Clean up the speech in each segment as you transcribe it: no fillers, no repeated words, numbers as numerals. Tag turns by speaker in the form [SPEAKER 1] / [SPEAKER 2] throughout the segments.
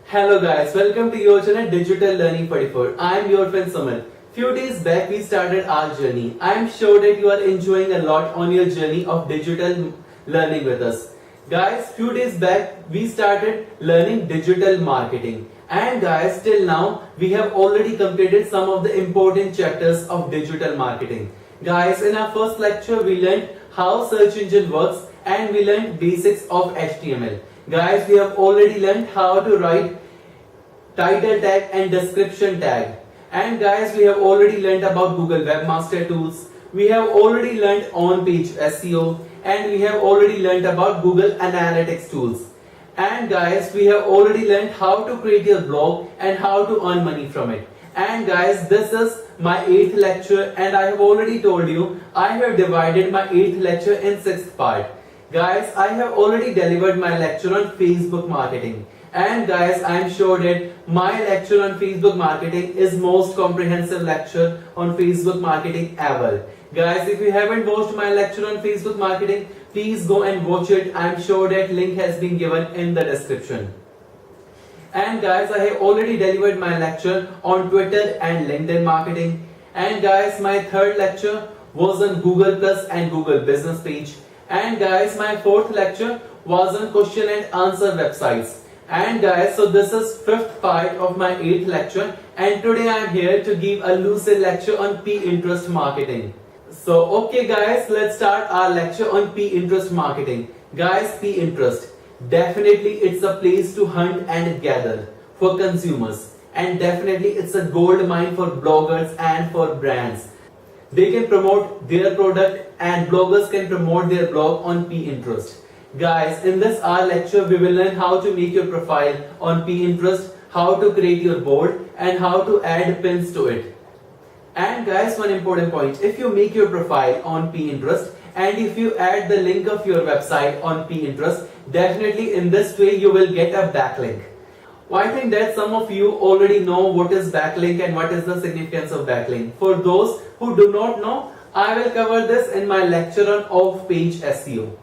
[SPEAKER 1] Hello guys, welcome to your channel Digital Learning 44. I am your friend Samal. Few days back we started our journey. I am sure that you are enjoying a lot on your journey of digital learning with us. Guys, few days back we started learning digital marketing. And guys, till now we have already completed some of the important chapters of digital marketing. Guys, in our first lecture we learned how search engine works and we learned basics of HTML. Guys, we have already learned how to write title tag and description tag. And guys, we have already learned about Google Webmaster Tools. We have already learned on-page SEO and we have already learned about Google Analytics tools. And guys, we have already learned how to create your blog and how to earn money from it. And guys, this is my 8th lecture and I have already told you I have divided my 8th lecture in 6th part. Guys, I have already delivered my lecture on Facebook marketing. And guys, I am sure that my lecture on Facebook marketing is most comprehensive lecture on Facebook marketing ever. Guys, if you haven't watched my lecture on Facebook marketing, please go and watch it. I am sure that link has been given in the description. And guys, I have already delivered my lecture on Twitter and LinkedIn marketing. And guys, my 3rd lecture was on Google Plus and Google Business Page. And guys, my 4th lecture was on question and answer websites. And guys, so this is 5th part of my 8th lecture and today I am here to give a lucid lecture on Pinterest marketing. So okay guys, let's start our lecture on Pinterest marketing. Guys, Pinterest, definitely it's a place to hunt and gather for consumers, and definitely it's a gold mine for bloggers and for brands. They can promote their product and bloggers can promote their blog on Pinterest. Guys, in this our lecture we will learn how to make your profile on Pinterest, how to create your board and how to add pins to it. And guys, one important point, if you make your profile on Pinterest and if you add the link of your website on Pinterest, definitely in this way you will get a backlink. Well, I think that some of you already know what is backlink and what is the significance of backlink. For those who do not know, I will cover this in my lecture on off-page SEO.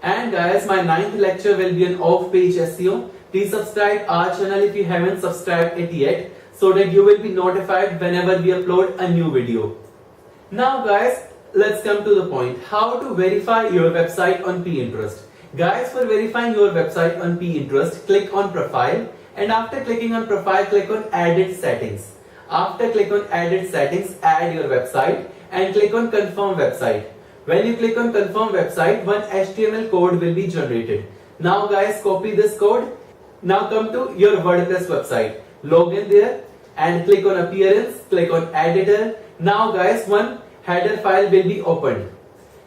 [SPEAKER 1] And guys, my 9th lecture will be on off-page SEO. Please subscribe our channel if you haven't subscribed it yet, so that you will be notified whenever we upload a new video. Now guys, let's come to the point. How to verify your website on Pinterest. Guys, for verifying your website on Pinterest, click on profile. And after clicking on profile, click on edit settings. After click on edit settings, add your website and click on confirm website. When you click on confirm website, one HTML code will be generated. Now guys, copy this code. Now come to your WordPress website. Log in there and click on appearance, click on editor. Now guys, one header file will be opened.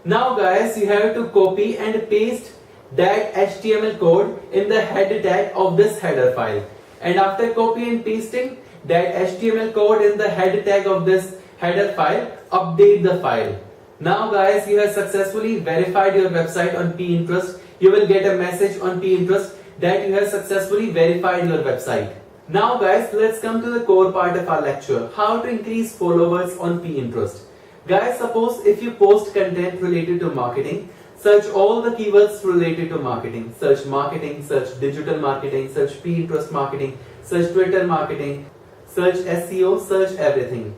[SPEAKER 1] Now guys, you have to copy and paste that HTML code in the header tag of this header file. And after copy and pasting that HTML code in the header tag of this header file, update the file. Now guys, you have successfully verified your website on Pinterest. You will get a message on Pinterest that you have successfully verified your website. Now guys, let's come to the core part of our lecture, how to increase followers on Pinterest. Guys, suppose if you post content related to marketing, search all the keywords related to marketing. Search marketing, search digital marketing, search Pinterest marketing, search Twitter marketing, search SEO, search everything.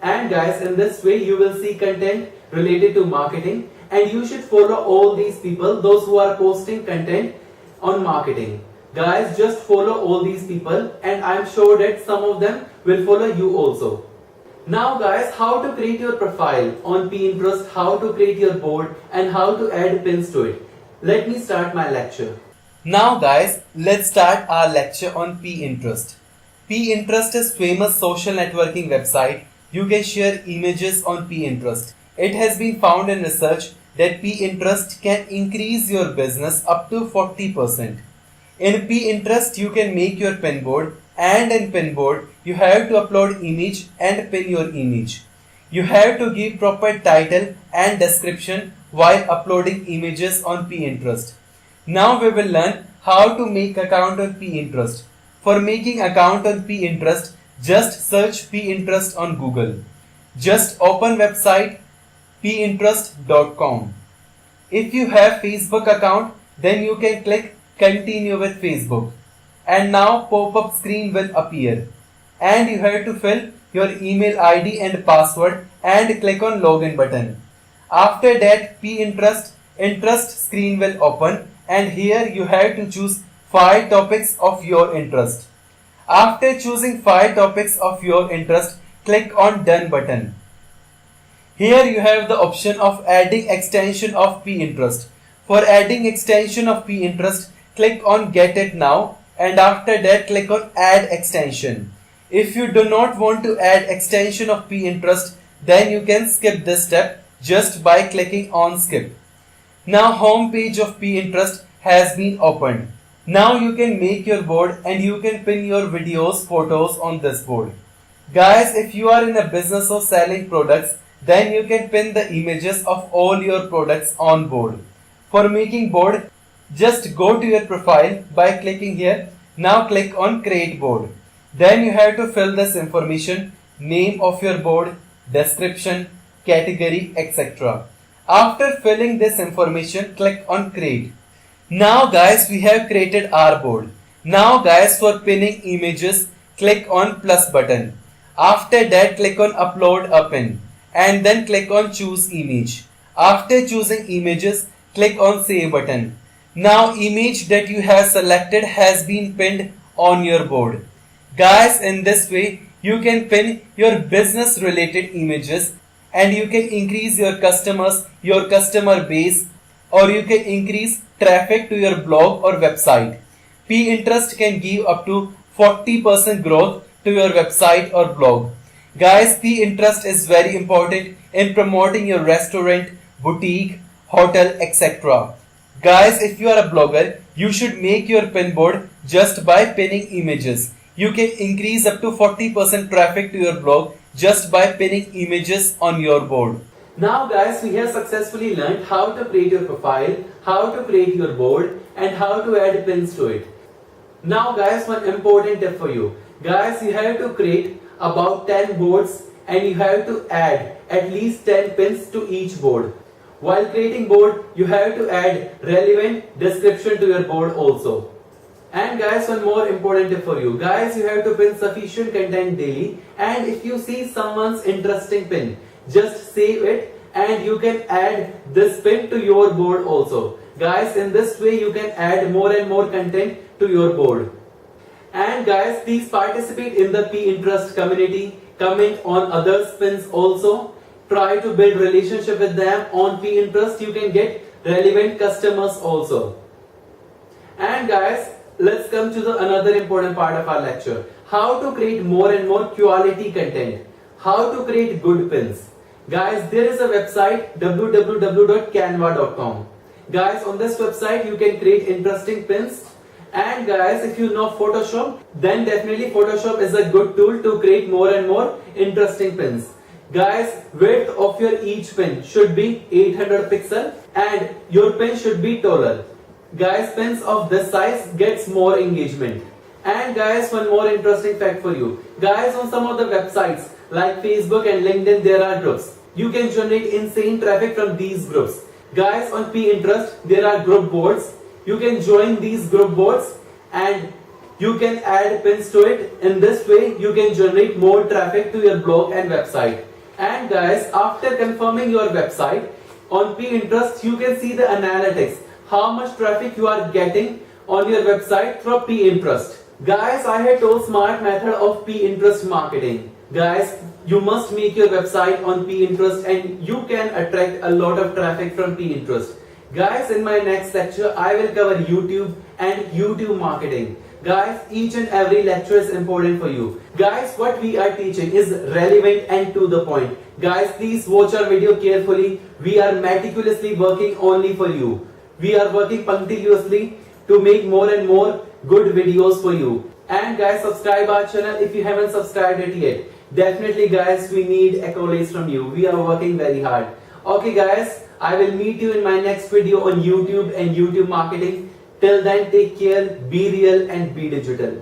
[SPEAKER 1] And guys, in this way you will see content related to marketing and you should follow all these people, those who are posting content on marketing. Guys, just follow all these people and I am sure that some of them will follow you also. Now guys, how to create your profile on Pinterest, how to create your board and how to add pins to it. Let me start my lecture. Now guys, let's start our lecture on Pinterest. Pinterest is famous social networking website. You can share images on Pinterest. It has been found in research that Pinterest can increase your business up to 40%. In Pinterest, you can make your pin board, and in pin board, you have to upload image and pin your image. You have to give proper title and description while uploading images on Pinterest. Now we will learn how to make account on Pinterest. For making account on Pinterest, just search Pinterest on Google. Just open website pinterest.com. If you have Facebook account, then you can click continue with Facebook. and now pop-up screen will appear. And you have to fill your email ID and password and click on login button. After that, interest screen will open, and here you have to choose 5 topics of your interest. After choosing 5 topics of your interest, click on done button. Here you have the option of adding extension of Pinterest. For adding extension of Pinterest, click on get it now, and after that click on add extension. If you do not want to add extension of Pinterest, then you can skip this step just by clicking on skip. Now home page of Pinterest has been opened. Now you can make your board and you can pin your videos, photos on this board. Guys, if you are in a business of selling products, then you can pin the images of all your products on board. For making board, just go to your profile by clicking here. Now click on create board. Then you have to fill this information, name of your board, description, category, etc. After filling this information, click on create. Now guys, we have created our board. Now guys, for pinning images, click on plus button. After that, click on upload a pin and then click on choose image. After choosing images, click on save button. Now image that you have selected has been pinned on your board. Guys, in this way, you can pin your business related images and you can increase your customers, your customer base, or you can increase traffic to your blog or website. Pinterest can give up to 40% growth to your website or blog. Guys, Pinterest is very important in promoting your restaurant, boutique, hotel, etc. Guys, if you are a blogger, you should make your pin board just by pinning images. You can increase up to 40% traffic to your blog just by pinning images on your board. Now guys, we have successfully learned how to create your profile, how to create your board, and how to add pins to it. Now guys, one important tip for you. Guys, you have to create about 10 boards and you have to add at least 10 pins to each board. While creating board, you have to add relevant description to your board also. And guys, one more important tip for you. Guys, you have to pin sufficient content daily, and if you see someone's interesting pin, just save it and you can add this pin to your board also. Guys, in this way you can add more and more content to your board. And guys, please participate in the Pinterest community. Comment on others' pins also. Try to build relationship with them on Pinterest. You can get relevant customers also. And guys, let's come to another important part of our lecture. How to create more and more quality content. How to create good pins. Guys, there is a website www.canva.com. Guys, on this website you can create interesting pins. And guys, if you know Photoshop, then definitely Photoshop is a good tool to create more and more interesting pins. Guys, width of your each pin should be 800 pixel and your pin should be taller. Guys, pins of this size gets more engagement. And guys, one more interesting fact for you. Guys, on some of the websites like Facebook and LinkedIn, there are groups. You can generate insane traffic from these groups. Guys, on Pinterest, there are group boards. You can join these group boards and you can add pins to it. In this way, you can generate more traffic to your blog and website. And guys, after confirming your website, on Pinterest, you can see the analytics. How much traffic you are getting on your website through Pinterest. Guys, I have told smart method of Pinterest marketing. Guys, you must make your website on Pinterest and you can attract a lot of traffic from Pinterest. Guys, in my next lecture, I will cover YouTube and YouTube marketing. Guys, each and every lecture is important for you. Guys, what we are teaching is relevant and to the point. Guys, please watch our video carefully. We are meticulously working only for you. We are working punctiliously to make more and more good videos for you. And guys, subscribe our channel if you haven't subscribed it yet. Definitely guys, we need accolades from you. We are working very hard. Okay guys, I will meet you in my next video on YouTube and YouTube marketing. Till then, take care, be real and be digital.